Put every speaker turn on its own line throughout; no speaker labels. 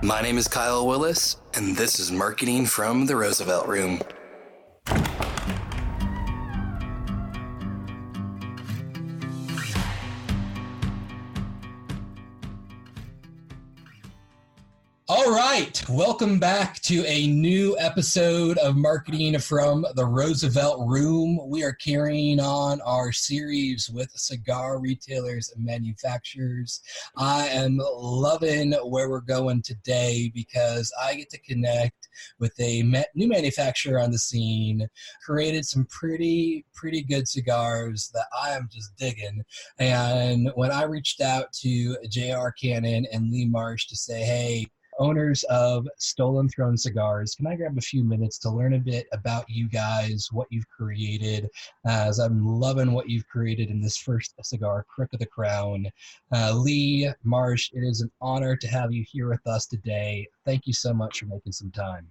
My name is Kyle Willis, and this is Marketing from the Roosevelt Room. All right, welcome back to a new episode of Marketing from the Roosevelt Room. We are carrying on our series with cigar retailers and manufacturers. I am loving where we're going today because I get to connect with a new manufacturer on the scene, created some pretty good cigars that I am just digging. And when I reached out to JR Cannon and Lee Marsh to say, hey, owners of Stolen Throne Cigars, can I grab a few minutes to learn a bit about you guys, what you've created, as I'm loving what you've created in this first cigar, Crook of the Crown. Lee, Marsh, it is an honor to have you here with us today. Thank you so much for making some time.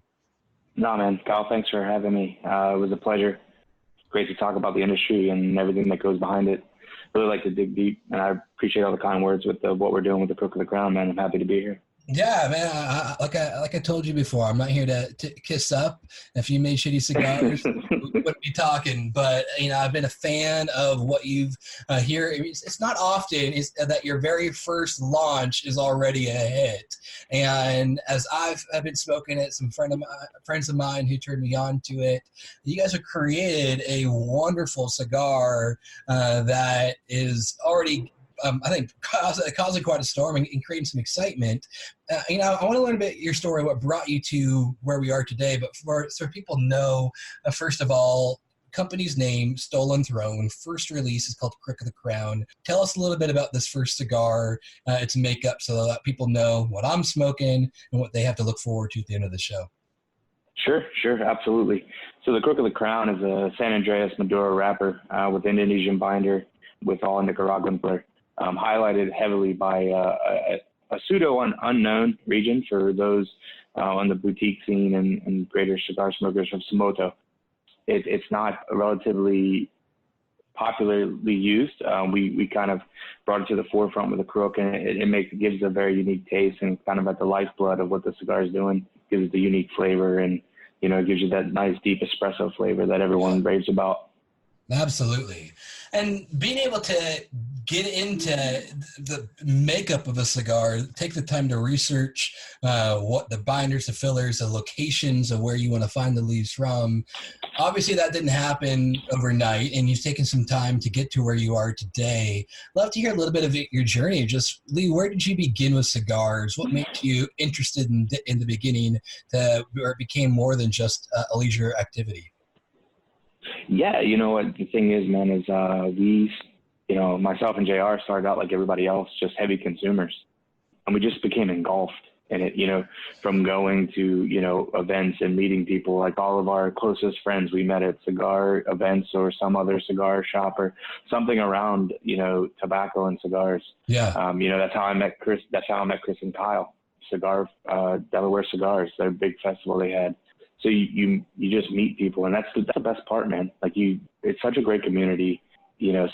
No, man. Kyle, thanks for having me. It was a pleasure. Great to talk about the industry and everything that goes behind it. Really like to dig deep, and I appreciate all the kind words with what we're doing with the Crook of the Crown, man. I'm happy to be here.
Yeah, man. Like I told you before, I'm not here to kiss up. If you made shitty cigars, we wouldn't be talking. But I've been a fan of what you've here. It's not often that your very first launch is already a hit. And as I've been spoken at some friends of mine who turned me on to it, you guys have created a wonderful cigar that is already, I think, causing quite a storm and creating some excitement. I want to learn a bit your story, what brought you to where we are today. But so people know, first of all, company's name, Stolen Throne, first release is called Crook of the Crown. Tell us a little bit about this first cigar, its makeup, so that people know what I'm smoking and what they have to look forward to at the end of the show.
Sure, absolutely. So the Crook of the Crown is a San Andreas Maduro wrapper with Indonesian binder with all Nicaraguan flair. Highlighted heavily by a pseudo-unknown region for those on the boutique scene and greater cigar smokers from Somoto. It's not relatively popularly used. We kind of brought it to the forefront with the Crook, and it gives a very unique taste and kind of at the lifeblood of what the cigar is doing. Gives it the unique flavor, and it gives you that nice deep espresso flavor that everyone raves about.
Absolutely. And being able to get into the makeup of a cigar, take the time to research what the binders, the fillers, the locations of where you want to find the leaves from. Obviously, that didn't happen overnight, and you've taken some time to get to where you are today. Love to hear a little bit of your journey. Just, Lee, where did you begin with cigars? What made you interested in the beginning where it became more than just a leisure activity?
Yeah, what the thing is, man, is myself and JR started out like everybody else, just heavy consumers. And we just became engulfed in it, from going to, events and meeting people. Like all of our closest friends we met at cigar events or some other cigar shop or something around, tobacco and cigars.
Yeah.
That's how I met Chris. That's how I met Chris and Kyle. Delaware Cigars, their big festival they had. So you just meet people, and that's the best part, man. Like it's such a great community,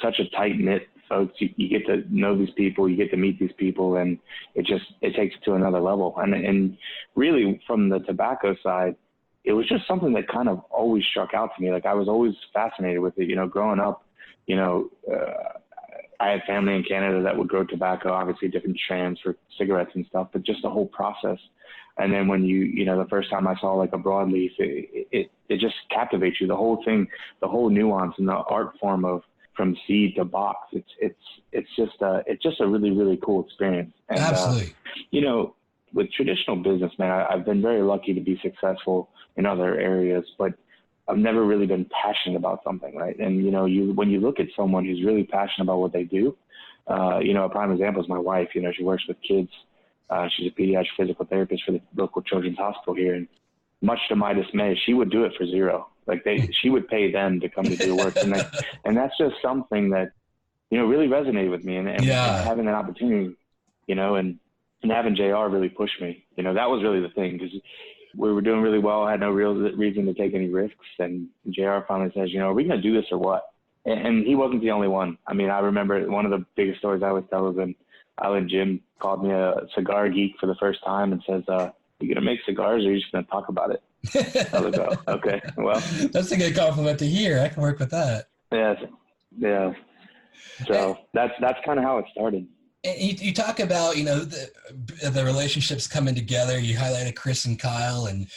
such a tight knit folks. You get to know these people, you get to meet these people, and it takes it to another level. And really from the tobacco side, it was just something that kind of always struck out to me. Like I was always fascinated with it, growing up, I had family in Canada that would grow tobacco, obviously different strands for cigarettes and stuff, but just the whole process. And then when the first time I saw like a broadleaf, it just captivates you. The whole thing, the whole nuance and the art form of from seed to box. It's just a really, really cool experience. And,
absolutely.
With traditional business, man, I've been very lucky to be successful in other areas, but I've never really been passionate about something, right? And when you look at someone who's really passionate about what they do, a prime example is my wife. She works with kids. She's a pediatric physical therapist for the local children's hospital here. And much to my dismay, she would do it for zero. Like she would pay them to come to do work. And that's just something that, really resonated with me. And having that opportunity, and having JR really push me, that was really the thing, because we were doing really well. I had no real reason to take any risks. And JR finally says, are we going to do this or what? And he wasn't the only one. I mean, I remember one of the biggest stories I always tell is when Jim called me a cigar geek for the first time and says, you going to make cigars or are you just going to talk about it? I was like, oh, okay, well.
That's a good compliment to hear. I can work with that.
Yes. Yeah. So that's kind of how it started.
You talk about, the relationships coming together. You highlighted Chris and Kyle. And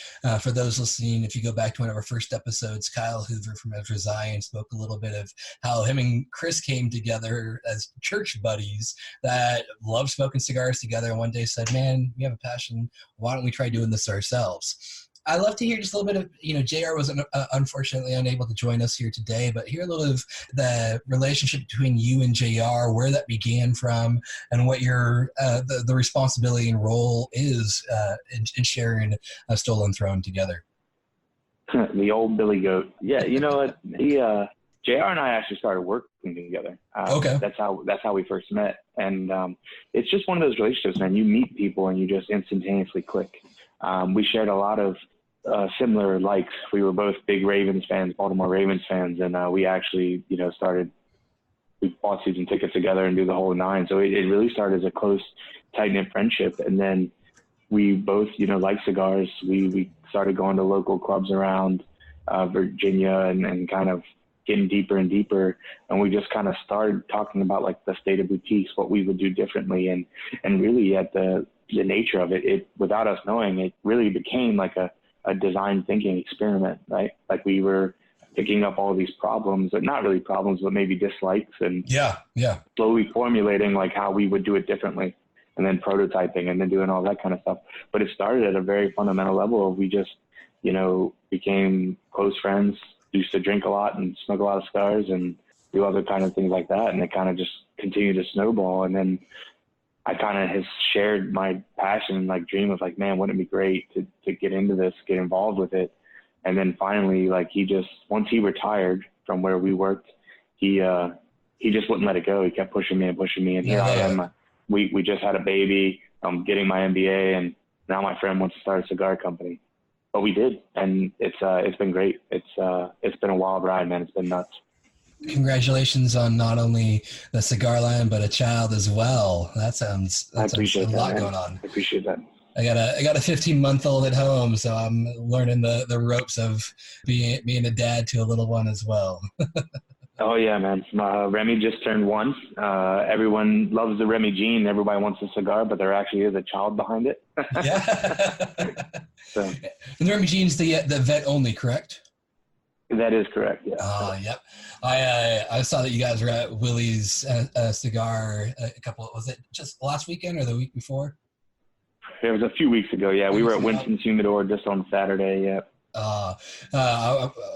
for those listening, if you go back to one of our first episodes, Kyle Hoover from Ezra Zion spoke a little bit of how him and Chris came together as church buddies that loved smoking cigars together. And one day said, man, we have a passion. Why don't we try doing this ourselves? I'd love to hear just a little bit of, JR was unfortunately unable to join us here today, but hear a little of the relationship between you and JR, where that began from, and what your the responsibility and role is in sharing a Stolen Throne together.
The old Billy Goat. Yeah, you know what? JR and I actually started working together.
Okay.
That's how we first met. And it's just one of those relationships, man. You meet people and you just instantaneously click. We shared a lot of similar likes. We were both big Ravens fans, Baltimore Ravens fans, and we actually, we bought season tickets together and do the whole nine. So it really started as a close, tight-knit friendship. And then we both, liked cigars. We started going to local clubs around Virginia and kind of getting deeper and deeper. And we just kind of started talking about like the state of boutiques, what we would do differently. And really at the nature of it, without us knowing, it really became like a design thinking experiment, right? Like we were picking up all these problems, or not really problems, but maybe dislikes, and slowly formulating like how we would do it differently, and then prototyping, and then doing all that kind of stuff. But it started at a very fundamental level of we just, became close friends, used to drink a lot and smoke a lot of cigars and do other kind of things like that. And it kind of just continued to snowball. And then I kind of has shared my passion and like dream of like, man, wouldn't it be great to get into this, get involved with it. And then finally, like once he retired from where we worked, he just wouldn't let it go. He kept pushing me. And here I am. We just had a baby. I'm getting my MBA, and now my friend wants to start a cigar company. But we did, and it's been great. It's been a wild ride, man. It's been nuts.
Congratulations on not only the cigar line, but a child as well. That sounds a lot going on.
I appreciate that.
I got a 15-month-old at home, so I'm learning the ropes of being a dad to a little one as well.
Oh yeah, man. Remy just turned 1. Everyone loves the Remy gene. Everybody wants a cigar, but there actually is a child behind it.
Yeah.
So.
And the Remy gene's the vet only, correct?
That is correct. Yeah.
Yep. I saw that you guys were at Willie's cigar was it just last weekend or the week before?
It was a few weeks ago. Yeah. We were at Winston's Humidor just on Saturday. Yeah.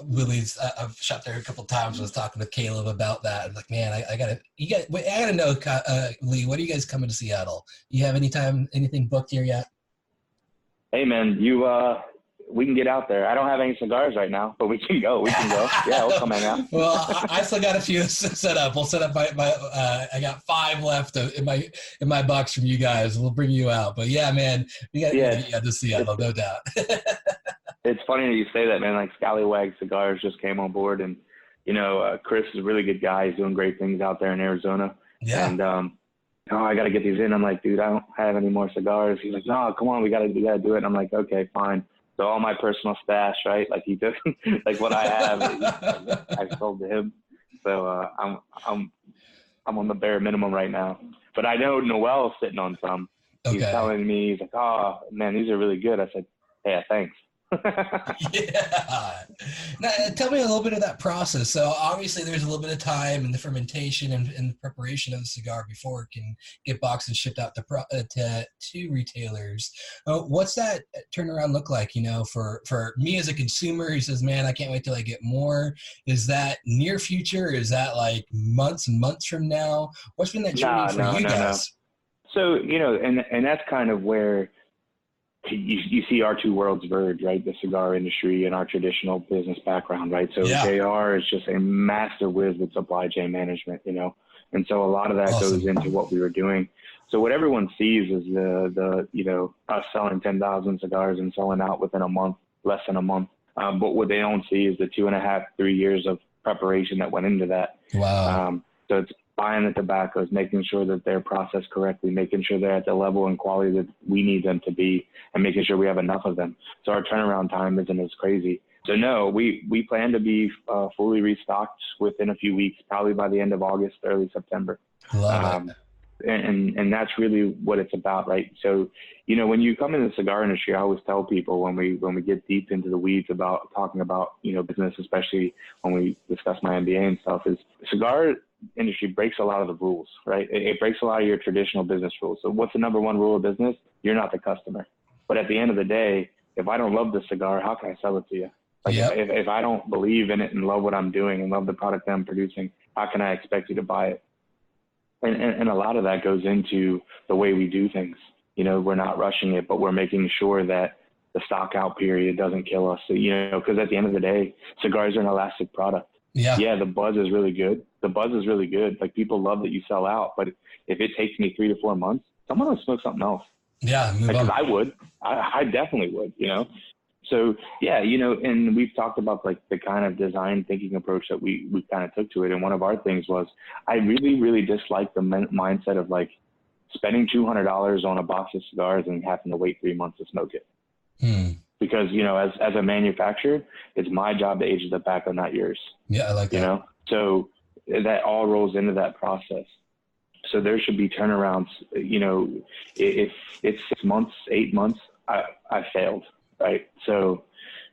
Willie's, I've shot there a couple of times. I was talking with Caleb about that. I'm like, man, I gotta know, Lee, when are you guys coming to Seattle? You have anything booked here yet?
Hey man, we can get out there. I don't have any cigars right now, but we can go. Yeah, we'll come hang out.
Well, I still got a few set up. We'll set up my I got 5 left in my box from you guys. We'll bring you out. But yeah, man, we got to get to Seattle, no doubt.
It's funny that you say that, man. Like Scallywag Cigars just came on board, and Chris is a really good guy. He's doing great things out there in Arizona. Yeah. And I got to get these in. I'm like, dude, I don't have any more cigars. He's like, no, come on, we got to do it. And I'm like, okay, fine. So all my personal stash, right? Like he took, like what I have, I sold to him. So I'm on the bare minimum right now. But I know Noel's sitting on some. Okay. He's telling me, he's like, oh man, these are really good. I said, yeah, thanks.
Yeah. Now, tell me a little bit of that process. So obviously there's a little bit of time in the fermentation and the preparation of the cigar before it can get boxed and shipped out to retailers. What's that turnaround look like, for me as a consumer who says, man, I can't wait till I get more? Is that near future? Is that like months and months from now? What's been that journey for you guys?
So, and that's kind of where you see our two worlds verge, right? The cigar industry and our traditional business background, right? So JR is just a master whiz with supply chain management, and so a lot of that goes into what we were doing. So what everyone sees is the us selling 10,000 cigars and selling out within a month, less than a month. But what they don't see is the 2.5, 3 years of preparation that went into that.
Wow.
So buying the tobaccos, making sure that they're processed correctly, making sure they're at the level and quality that we need them to be, and making sure we have enough of them. So our turnaround time isn't as crazy. So no, we plan to be fully restocked within a few weeks, probably by the end of August, early September.
Love it.
And that's really what it's about, right? So, you know, when you come in the cigar industry, I always tell people when we get deep into the weeds about talking about, you know, business, especially when we discuss my MBA and stuff, is cigar industry breaks a lot of the rules, right? It breaks a lot of your traditional business rules. So what's the number one rule of business? You're not the customer. But at the end of the day, if I don't love the cigar, how can I sell it to you? Like if I don't believe in it and love what I'm doing and love the product that I'm producing, how can I expect you to buy it? And a lot of that goes into the way we do things. You know, we're not rushing it, but we're making sure that the stock out period doesn't kill us. So, you know, because at the end of the day, cigars are an elastic product. Yeah, the buzz is really good. Like, people love that you sell out. But if it takes me 3 to 4 months, someone will smoke something else.
Yeah,
because I would. I definitely would, you know. So, yeah, you know, and we've talked about, like, the kind of design thinking approach that we kind of took to it. And one of our things was I really, really dislike the mindset of, like, spending $200 on a box of cigars and having to wait 3 months to smoke it. Because, you know, as a manufacturer, it's my job to age the tobacco, not yours.
Yeah, I like that.
You know, so that all rolls into that process. So there should be turnarounds. You know, if it's 6 months, 8 months, I failed. Right. So,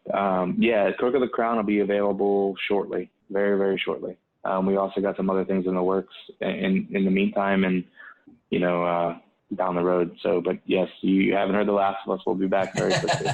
yeah, Crook of the Crown will be available shortly, very, very shortly. We also got some other things in the works in the meantime and, you know, down the road. So, but yes, you haven't heard the last of us. We'll be back very quickly.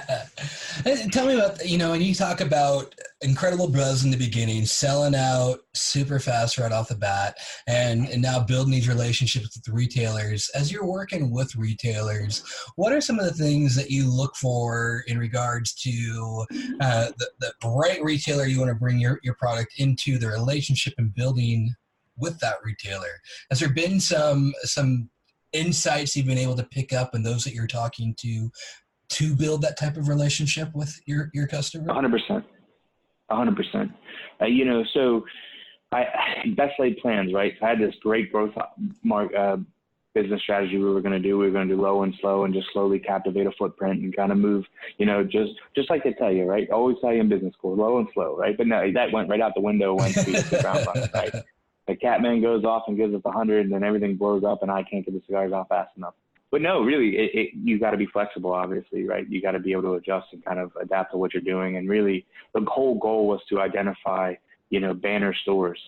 Tell me about, you know, when you talk about incredible buzz in the beginning, selling out super fast right off the bat, and now building these relationships with the retailers. As you're working with retailers, what are some of the things that you look for in regards to the right retailer you want to bring your product into, the relationship and building with that retailer? Has there been some insights you've been able to pick up and those that you're talking to build that type of relationship with your customer?
100%. You know, so I best laid plans, right? I had this great growth business strategy we were going to do. We were going to do low and slow and just slowly captivate a footprint and kind of move, you know, just like they tell you, right? Always tell you in business school, low and slow, right? But no, that went right out the window once we hit the ground running, right? The Catman goes off and gives us 100 and then everything blows up and I can't get the cigars off fast enough. But no, really, you got to be flexible, obviously, right? You got to be able to adjust and kind of adapt to what you're doing. And really, the whole goal was to identify, you know, banner stores,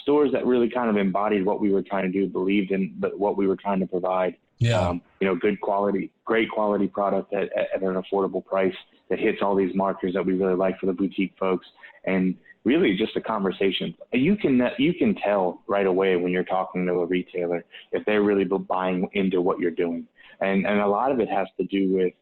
stores that really kind of embodied what we were trying to do, believed in what we were trying to provide.
Yeah.
You know, great quality product at an affordable price that hits all these markers that we really like for the boutique folks. And really just a conversation. You can tell right away when you're talking to a retailer if they're really buying into what you're doing. And a lot of it has to do with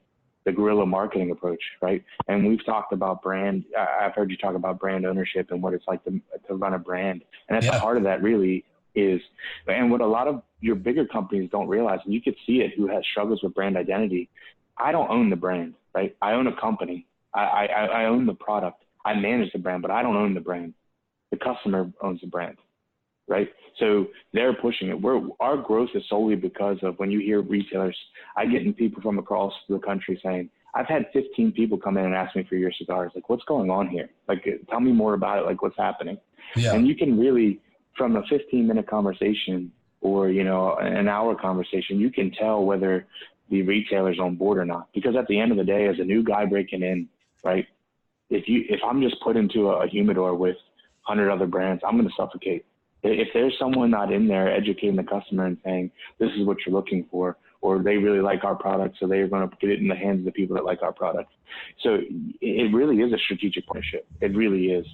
the guerrilla marketing approach, right? And we've talked about brand. I've heard you talk about brand ownership and what it's like to run a brand. And at the heart of that really is, and what a lot of your bigger companies don't realize, and you could see it, who has struggles with brand identity. I don't own the brand, right? I own a company. I own the product. I manage the brand, but I don't own the brand. The customer owns the brand, right? So they're pushing it. Our growth is solely because of when you hear retailers, I get people from across the country saying, I've had 15 people come in and ask me for your cigars. Like, what's going on here? Like, tell me more about it. Like, what's happening? Yeah. And you can really, from a 15-minute conversation or, you know, an hour conversation, you can tell whether the retailer's on board or not. Because at the end of the day, as a new guy breaking in, right, if I'm just put into a humidor with 100 other brands, I'm going to suffocate. If there's someone not in there educating the customer and saying, this is what you're looking for, or they really like our product, so they're going to get it in the hands of the people that like our product. So it really is a strategic partnership. It really is,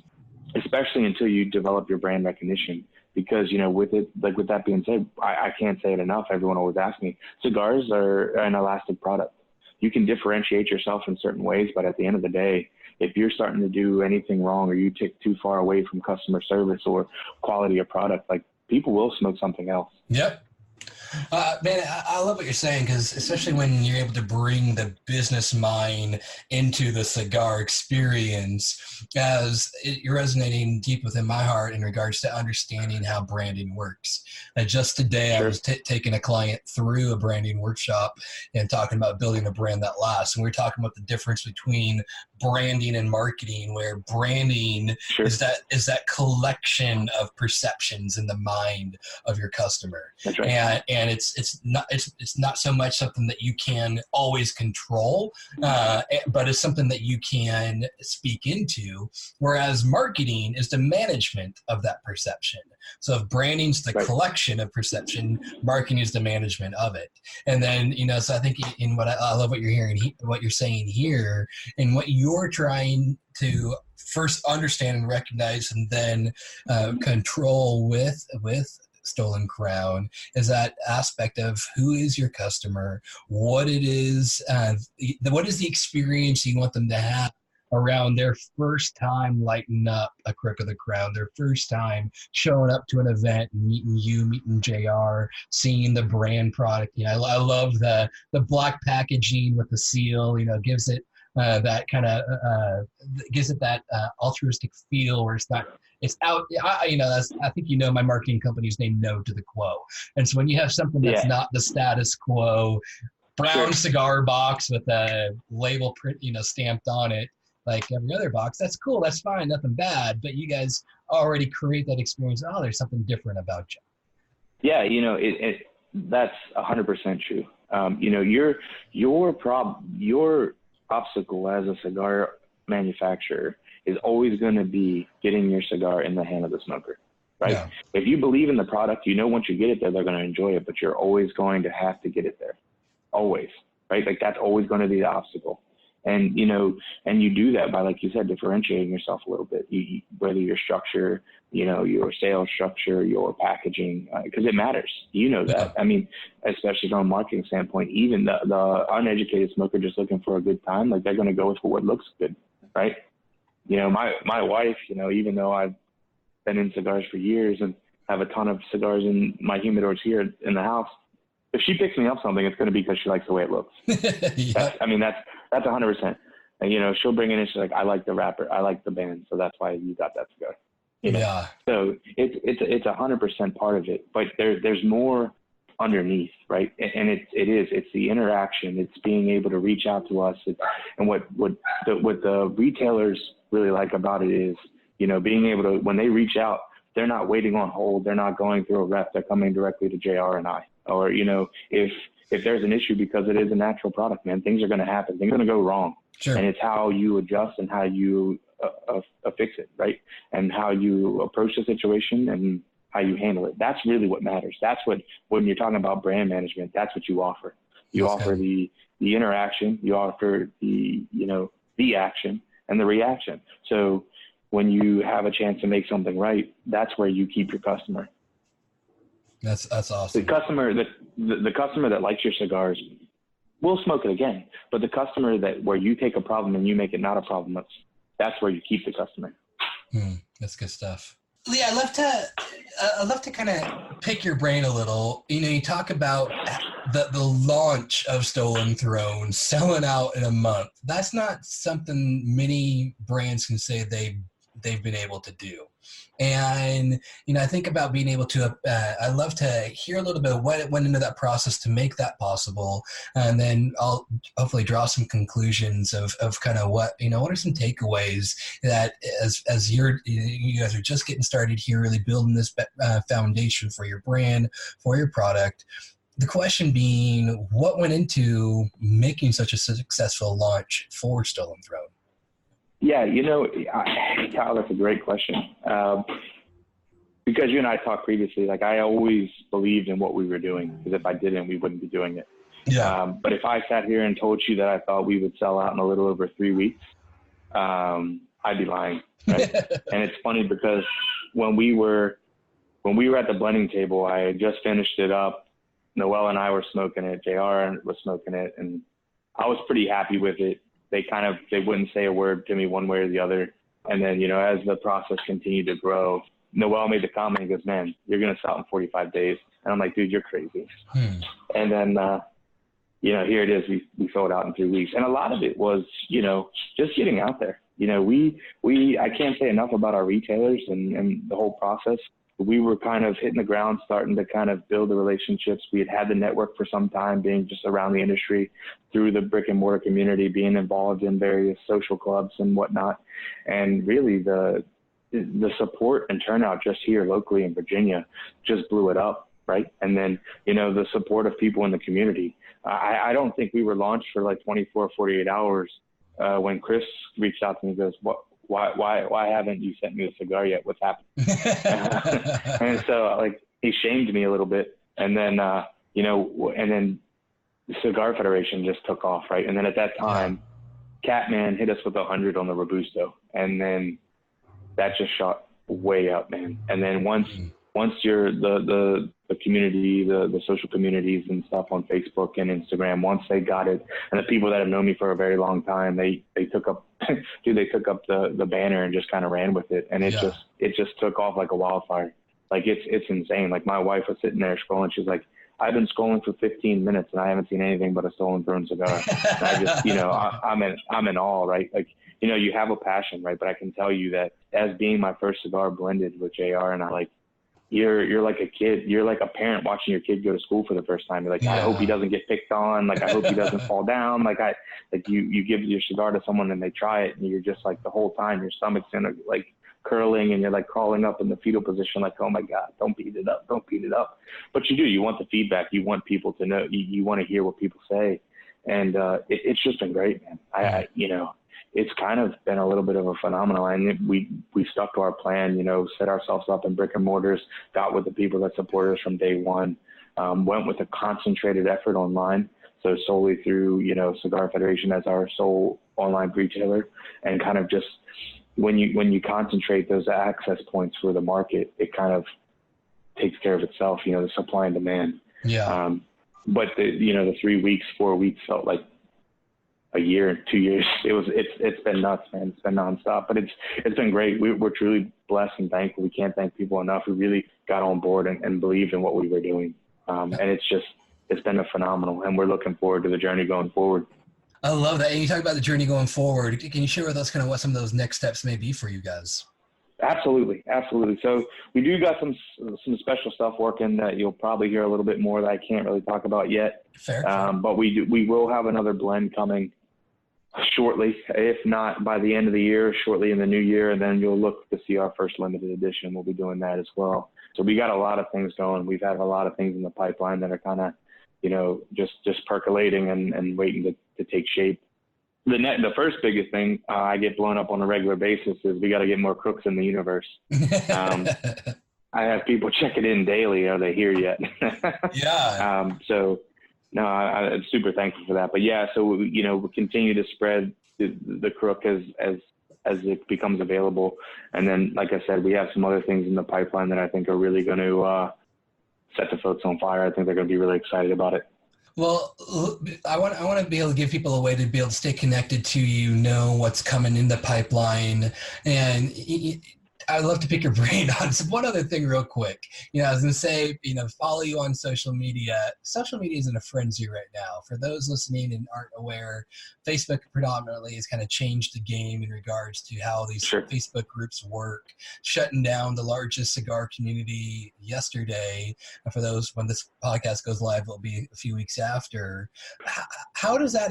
especially until you develop your brand recognition. Because, you know, with that being said, I can't say it enough. Everyone always asks me, cigars are an elastic product. You can differentiate yourself in certain ways, but at the end of the day, if you're starting to do anything wrong or you take too far away from customer service or quality of product, like, people will smoke something else.
Yep. Man, I love what you're saying, because especially when you're able to bring the business mind into the cigar experience, as you're resonating deep within my heart in regards to understanding how branding works. And just today, I
Sure.
was taking a client through a branding workshop and talking about building a brand that lasts. And we were talking about the difference between branding and marketing, where branding
Sure.
is that collection of perceptions in the mind of your customer.
That's right.
And it's not so much something that you can always control, but it's something that you can speak into. Whereas marketing is the management of that perception. So if branding's the
Right.
collection of perception, marketing is the management of it. And then, so I think in what I love what you're hearing, what you're saying here, and what you're trying to first understand and recognize, and then control with Stolen Crown, is that aspect of who is your customer, what it is, what is the experience you want them to have around their first time lighting up a Crook of the Crown, their first time showing up to an event, meeting you, meeting JR, seeing the brand product. I love the black packaging with the seal, gives it that kind of gives it that altruistic feel, where it's out. I think my marketing company's named No to the Quo, and so when you have something that's not the status quo, brown cigar box with a label print, stamped on it, like every other box, that's cool, that's fine, nothing bad. But you guys already create that experience. Oh, there's something different about you.
Yeah, that's 100% true. Your obstacle as a cigar manufacturer is always going to be getting your cigar in the hand of the smoker, right? Yeah. If you believe in the product, once you get it there, they're going to enjoy it, but you're always going to have to get it there. Always, right? Like that's always going to be the obstacle. And, and you do that by, like you said, differentiating yourself a little bit, whether your structure, your sales structure, your packaging, because it matters. That. Yeah. I mean, especially from a marketing standpoint, even the uneducated smoker just looking for a good time, like they're going to go with what looks good, right? My wife, even though I've been in cigars for years and have a ton of cigars in my humidors here in the house, if she picks me up something, it's going to be because she likes the way it looks. Yeah. That's 100%. And, she'll bring it in. She's like, I like the wrapper. I like the band. So that's why you got that cigar.
Yeah.
So it's 100% part of it, but there's more underneath, right? And it's the interaction. It's being able to reach out to us. And what the retailers really like about it is, being able to, when they reach out, they're not waiting on hold. They're not going through a rep. They're coming directly to JR and I. Or, if there's an issue, because it is a natural product, man, things are going to happen. Things are going to go wrong.
Sure.
And it's how you adjust and how you fix it, right? And how you approach the situation and how you handle it. That's really what matters. That's what, when you're talking about brand management, that's what you offer. You offer the interaction, you offer the action and the reaction. So when you have a chance to make something right, that's where you keep your customer.
That's awesome.
The customer that likes your cigars will smoke it again, but the customer where you take a problem and you make it not a problem, that's where you keep the customer.
That's good stuff. Lee, I'd love to kind of pick your brain a little. You talk about the launch of Stolen Throne selling out in a month. That's not something many brands can say they've been able to do. And, I think about being able to, I'd love to hear a little bit of what went into that process to make that possible. And then I'll hopefully draw some conclusions of kind of what are some takeaways that as you guys are just getting started here, really building this foundation for your brand, for your product. The question being, what went into making such a successful launch for Stolen Throne?
Yeah, Kyle, that's a great question. Because you and I talked previously, like I always believed in what we were doing, because if I didn't, we wouldn't be doing it.
Yeah.
But if I sat here and told you that I thought we would sell out in a little over 3 weeks, I'd be lying. Right? And it's funny because when we were at the blending table, I had just finished it up. Noel and I were smoking it. JR was smoking it, and I was pretty happy with it. They wouldn't say a word to me one way or the other. And then, as the process continued to grow, Noel made the comment, he goes, man, you're going to sell in 45 days. And I'm like, dude, you're crazy. And then, here it is. We sold out in 3 weeks. And a lot of it was, just getting out there. I can't say enough about our retailers and the whole process. We were kind of hitting the ground, starting to kind of build the relationships. We had the network for some time, being just around the industry through the brick and mortar community, being involved in various social clubs and whatnot. And really the support and turnout just here locally in Virginia just blew it up, right? And then, the support of people in the community. I don't think we were launched for like 24, 48 hours when Chris reached out to me and goes, why haven't you sent me a cigar yet? What's happened? And so he shamed me a little bit. And then, and then the Cigar Federation just took off, right? And then at that time, Catman hit us with 100 on the Robusto. And then that just shot way up, man. And then once you're the community, the social communities and stuff on Facebook and Instagram, once they got it, and the people that have known me for a very long time, they took up, they took up the banner and just kind of ran with it. And it just took off like a wildfire. Like it's insane. Like my wife was sitting there scrolling. She's like, I've been scrolling for 15 minutes and I haven't seen anything but a stolen thrown cigar. And I just, I'm in awe, right? Like, you have a passion, right? But I can tell you that as being my first cigar blended with JR, and you're like a kid. You're like a parent watching your kid go to school for the first time. You're like, I hope he doesn't get picked on. Like, I hope he doesn't fall down. You give your cigar to someone and they try it, and you're just like the whole time your stomach's like curling and you're like crawling up in the fetal position. Like, oh my God, don't beat it up. Don't beat it up. But you do. You want the feedback. You want people to know. You want to hear what people say. And it's just been great, man. It's kind of been a little bit of a phenomenon. And we stuck to our plan, set ourselves up in brick and mortars, got with the people that supported us from day one, went with a concentrated effort online. So solely through, Cigar Federation as our sole online retailer, and kind of just when you concentrate those access points for the market, it kind of takes care of itself, the supply and demand.
Yeah.
But the 3 weeks, 4 weeks felt like a year, 2 years. It's been nuts, man. It's been nonstop, but it's been great. We're truly blessed and thankful. We can't thank people enough who really got on board and believed in what we were doing. And it's been a phenomenal, and we're looking forward to the journey going forward.
I love that. And you talk about the journey going forward. Can you share with us kind of what some of those next steps may be for you guys?
Absolutely. So we do got some special stuff working that you'll probably hear a little bit more that I can't really talk about yet.
Fair.
But we will have another blend coming shortly, if not by the end of the year, shortly in the new year, and then you'll look to see our first limited edition. We'll be doing that as well. So we got a lot of things going. We've had a lot of things in the pipeline that are kind of, just percolating and waiting to take shape. The first biggest thing I get blown up on a regular basis is we got to get more crooks in the universe. I have people checking in daily. Are they here yet?
Yeah.
No, I'm super thankful for that. But yeah, so we continue to spread the crook as it becomes available, and then, like I said, we have some other things in the pipeline that I think are really going to set the folks on fire. I think they're going to be really excited about it.
Well, I want to be able to give people a way to be able to stay connected to you, know what's coming in the pipeline, and I'd love to pick your brain on one other thing real quick. I was going to say, follow you on social media. Social media is in a frenzy right now. For those listening and aren't aware, Facebook predominantly has kind of changed the game in regards to how these Facebook groups work, shutting down the largest cigar community yesterday. For those, when this podcast goes live, it'll be a few weeks after. How does that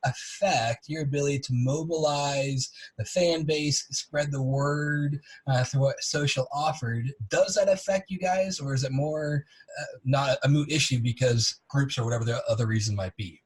affect your ability to mobilize the fan base, spread the word, through what social offered? Does that affect you guys, or is it more not a moot issue because groups or whatever the other reason might be?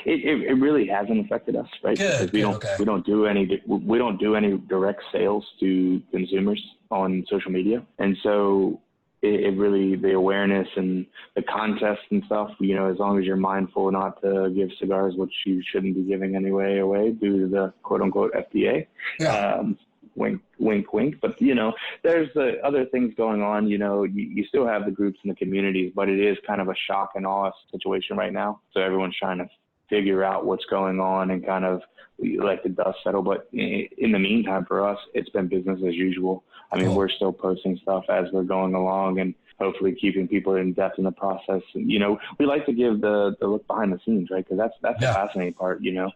It really hasn't affected us, right?
Good.
We don't do any direct sales to consumers on social media, and so it really, the awareness and the contests and stuff, as long as you're mindful not to give cigars, which you shouldn't be giving away due to the quote unquote FDA. Yeah. Wink, wink, wink. But, there's other things going on. You still have the groups and the communities, but it is kind of a shock and awe situation right now. So everyone's trying to figure out what's going on and kind of let the dust settle. But in the meantime, for us, it's been business as usual. I mean, we're still posting stuff as we're going along and hopefully keeping people in depth in the process. And, you know, we like to give the look behind the scenes, right? Because that's the fascinating part, you know,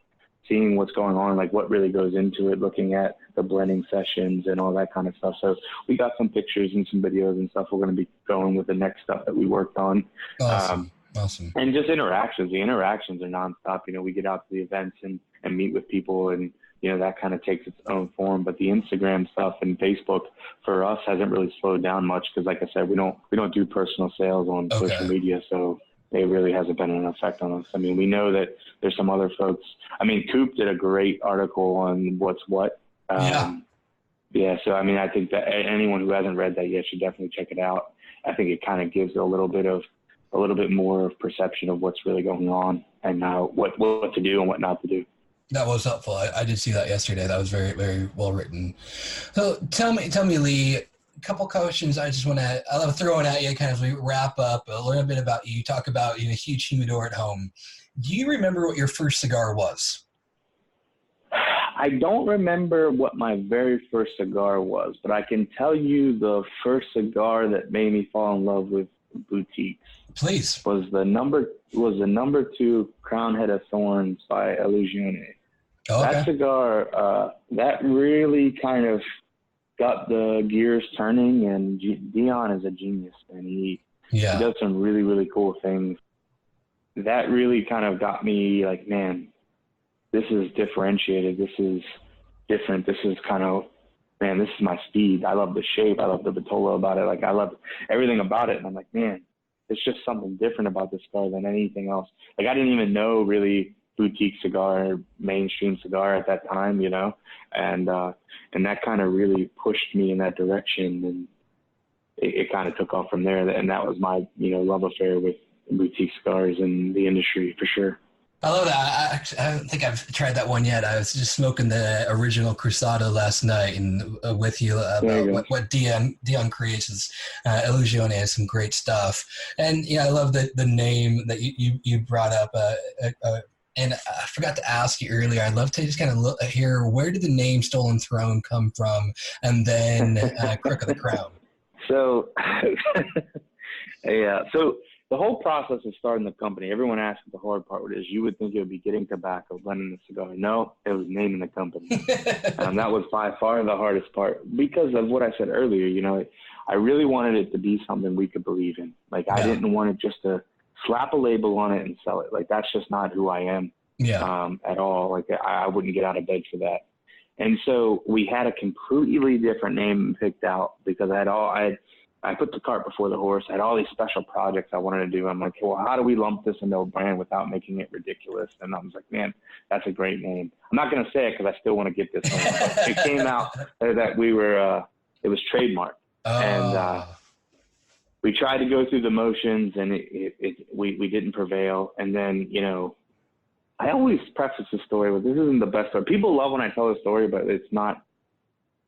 seeing what's going on, like what really goes into it, looking at the blending sessions and all that kind of stuff. So we got some pictures and some videos and stuff we're going to be going with the next stuff that we worked on.
Awesome.
And just interactions. The interactions are nonstop. You know, we get out to the events and meet with people, and, you know, that kind of takes its own form. But the Instagram stuff and Facebook for us hasn't really slowed down much because, like I said, we don't do personal sales on social media. So it really hasn't been an effect on us. I mean, we know that there's some other folks. I mean, Coop did a great article on what's what. Yeah. So, I mean, I think that anyone who hasn't read that yet should definitely check it out. I think it kind of gives a little bit more of perception of what's really going on and what to do and what not to do.
That was helpful. I did see that yesterday. That was very, very well written. So tell me, Lee, a couple questions I love throwing at you kind of as we wrap up a little bit about you. Talk about, you know, huge humidor at home. Do you remember what your first cigar was?
I don't remember what my very first cigar was, but I can tell you the first cigar that made me fall in love with boutiques.
Please.
Was the number 2 Crown Head of Thorns by Illusione. That cigar, that really kind of got the gears turning, and Dion is a genius, and he does some really, really cool things. That really kind of got me like, man, this is differentiated. This is different. This is kind of, man, this is my speed. I love the shape. I love the Vitola about it. Like, I love everything about it. And I'm like, man, there's just something different about this cigar than anything else. Like, I didn't even know really boutique cigar, mainstream cigar at that time, you know, and that kind of really pushed me in that direction, and it kind of took off from there. And that was my, you know, love affair with boutique cigars in the industry for sure.
I love that. I don't think I've tried that one yet. I was just smoking the original Cruzado last night and with you about what Dion creates is Illusione has some great stuff. And I love the name that you brought up. And I forgot to ask you earlier. I'd love to just kind of hear, where did the name Stolen Throne come from, and then Crook of the Crown.
So, So the whole process of starting the company, everyone asks what the hard part is. You would think it would be getting tobacco, blending the cigar. No, it was naming the company. That was by far the hardest part because of what I said earlier. You know, I really wanted it to be something we could believe in. Like, I didn't want it just to slap a label on it and sell it. Like, that's just not who I am at all. Like, I wouldn't get out of bed for that. And so we had a completely different name picked out because I put the cart before the horse. I had all these special projects I wanted to do. I'm like, well, how do we lump this into a brand without making it ridiculous? And I was like, man, that's a great name. I'm not going to say it because I still want to get this one. It came out that we were, it was trademarked. And we tried to go through the motions, and we didn't prevail. And then, you know, I always preface the story with, this isn't the best story. People love when I tell a story, but it's not.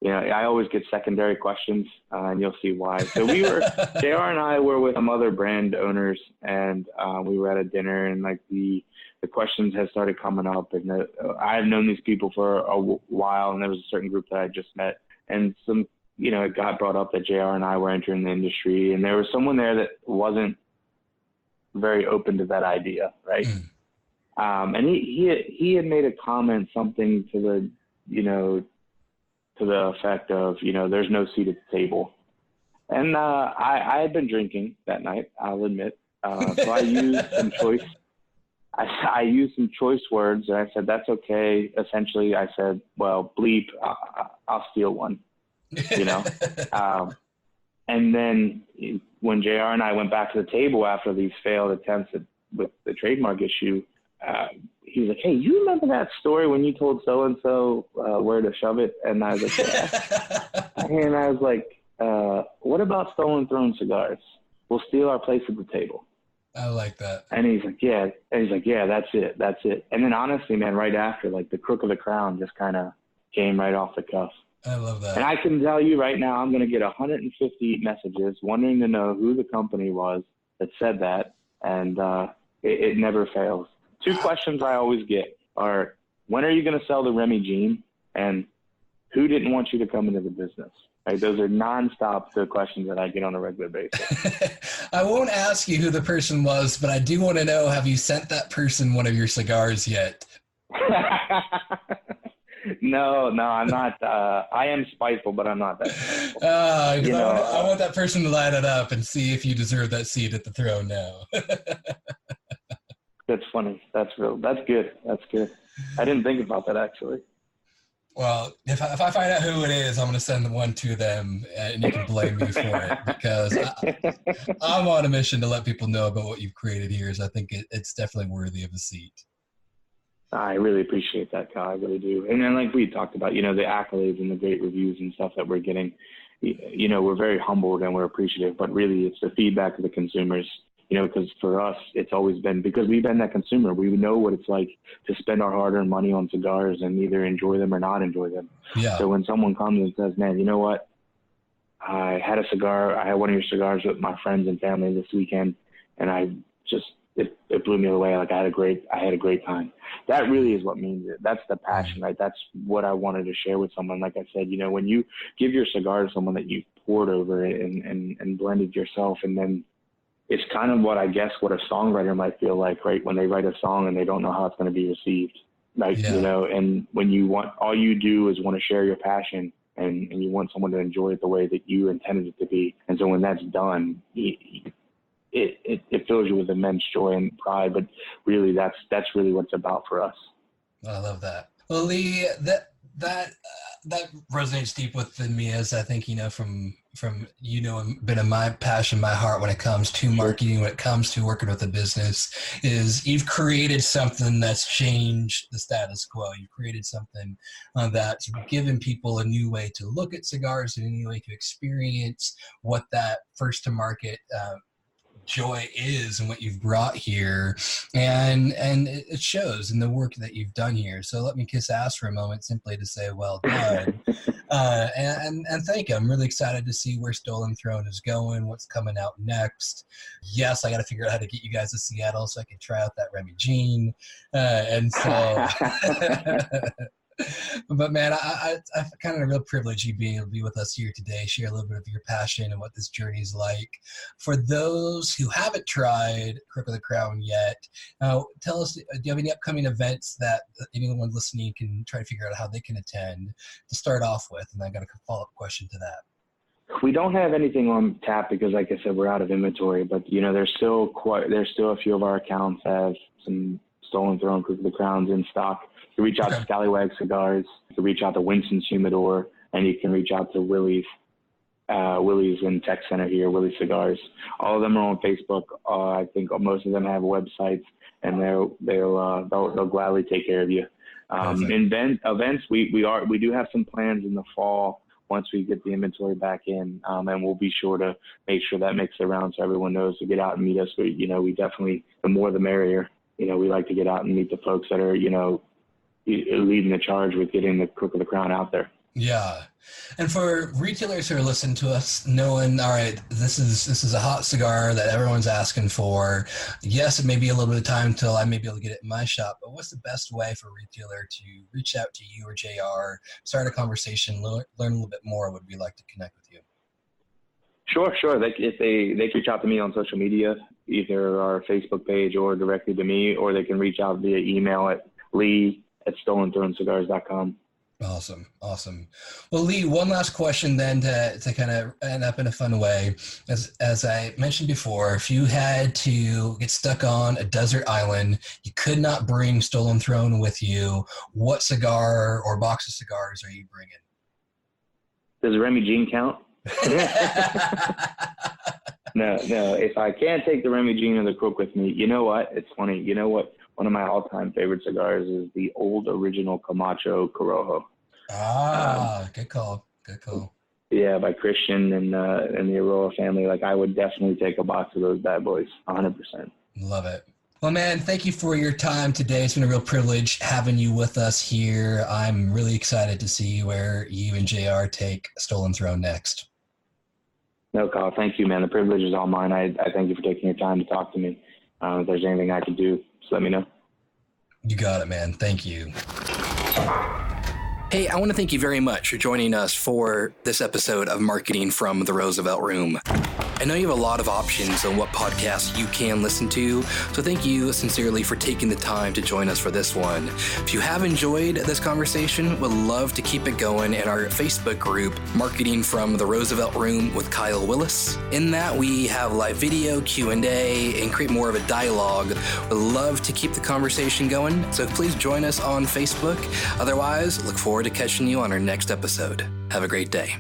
You know, I always get secondary questions, and you'll see why. So JR and I were with some other brand owners, and we were at a dinner, and like the questions had started coming up, and I had known these people for a while, and there was a certain group that I just met, and some, you know, it got brought up that JR and I were entering the industry, and there was someone there that wasn't very open to that idea, right? And he had made a comment, something to the, you know, to the effect of, you know, there's no seat at the table. And I had been drinking that night, I'll admit. So I used some I used some choice words, and I said, that's okay. Essentially, I said, well, bleep, I'll steal one, you know. And then when JR and I went back to the table after these failed attempts with the trademark issue, he was like, hey, you remember that story when you told so-and-so where to shove it? And I was like, yeah. And I was like, what about Stolen Throne cigars? We'll steal our place at the table.
I like that.
And he's like, yeah. And he's like, yeah, that's it. And then honestly, man, right after, like, the Crook of the Crown just kind of came right off the cuff.
I love that.
And I can tell you right now, I'm going to get 150 messages wanting to know who the company was that said that. And it never fails Two questions I always get are, when are you going to sell the Remy Jean? And who didn't want you to come into the business? Right? Those are nonstop the questions that I get on a regular basis.
I won't ask you who the person was, but I do want to know, have you sent that person one of your cigars yet?
No, I'm not. I am spiteful, but I'm not that spiteful.
I want that person to line it up and see if you deserve that seat at the throne now.
That's funny. That's real. That's good. I didn't think about that, actually.
Well, if I find out who it is, I'm going to send one to them, and you can blame me for it, because I'm on a mission to let people know about what you've created here. So I think it's definitely worthy of a seat.
I really appreciate that, Kyle. I really do. And then, like we talked about, the accolades and the great reviews and stuff that we're getting, we're very humbled and we're appreciative, but really it's the feedback of the consumers, because for us, it's always been, because we've been that consumer. We know what it's like to spend our hard-earned money on cigars and either enjoy them or not enjoy them.
Yeah.
So when someone comes and says, man, you know what? I had one of your cigars with my friends and family this weekend, and it blew me away. Like I had a great time. That really is what means it. That's the passion, right? That's what I wanted to share with someone. Like I said, when you give your cigar to someone that you've poured over and blended yourself, and then it's kind of what a songwriter might feel like, right? When they write a song and they don't know how it's going to be received, right?
Yeah.
And when all you do is want to share your passion and you want someone to enjoy it the way that you intended it to be. And so when that's done, it fills you with immense joy and pride, but really that's really what it's about for us.
I love that. Well, Lee, that resonates deep within me, as I think, from been in my passion, my heart when it comes to marketing, when it comes to working with a business, is you've created something that's changed the status quo. You've created something that's given people a new way to look at cigars and a new way to experience what that first to market joy is and what you've brought here, and it shows in the work that you've done here. So let me kiss ass for a moment, simply to say well done, and thank you. I'm really excited to see where Stolen Throne is going, what's coming out next. Yes, I got to figure out how to get you guys to Seattle so I can try out that Remy Jean, and so but man, I kind of a real privilege you being able to be with us here today, share a little bit of your passion and what this journey is like. For those who haven't tried Crook of the Crown yet, tell us, do you have any upcoming events that anyone listening can try to figure out how they can attend to start off with? And I got a follow-up question to that.
We don't have anything on tap because, like I said, we're out of inventory, but there's still a few of our accounts have some Stolen Throne Crook of the Crowns in stock. You can reach out to Scallywag Cigars. You can reach out to Winston's Humidor, and you can reach out to Willie's in Tech Center here, Willie's Cigars. All of them are on Facebook. I think most of them have websites, and they'll gladly take care of you. Events, we do have some plans in the fall once we get the inventory back in, and we'll be sure to make sure that makes it around so everyone knows to get out and meet us. We definitely, the more the merrier. We like to get out and meet the folks that are, leading the charge with getting the Crook of the Crown out there.
Yeah. And for retailers who are listening to us, knowing, all right, this is a hot cigar that everyone's asking for. Yes, it may be a little bit of time until I may be able to get it in my shop, but what's the best way for a retailer to reach out to you or JR, start a conversation, learn a little bit more? Would we like to connect with you?
Sure. If they reach out to me on social media, either our Facebook page or directly to me, or they can reach out via email at lee@stolenthronecigars.com.
Awesome. Well, Lee, one last question then to kind of end up in a fun way. As I mentioned before, if you had to get stuck on a desert island, you could not bring Stolen Throne with you, what cigar or box of cigars are you bringing?
Does Remy Jean count? No. If I can't take the Remy Jean or the Crook with me, you know what? It's funny. You know what? One of my all-time favorite cigars is the old original Camacho Corojo.
Good call.
Yeah, by Christian and the Aroa family. Like, I would definitely take a box of those bad boys, 100%.
Love it. Well, man, thank you for your time today. It's been a real privilege having you with us here. I'm really excited to see where you and JR take Stolen Throne next.
No, Kyle, thank you, man. The privilege is all mine. I thank you for taking your time to talk to me. If there's anything I can do, just let me know.
You got it, man. Thank you.
Hey, I want to thank you very much for joining us for this episode of Marketing from the Roosevelt Room. I know you have a lot of options on what podcasts you can listen to, so thank you sincerely for taking the time to join us for this one. If you have enjoyed this conversation, would love to keep it going in our Facebook group, Marketing from the Roosevelt Room with Kyle Willis. In that, we have live video, Q&A, and create more of a dialogue. Would love to keep the conversation going, so please join us on Facebook. Otherwise, look forward to catching you on our next episode. Have a great day.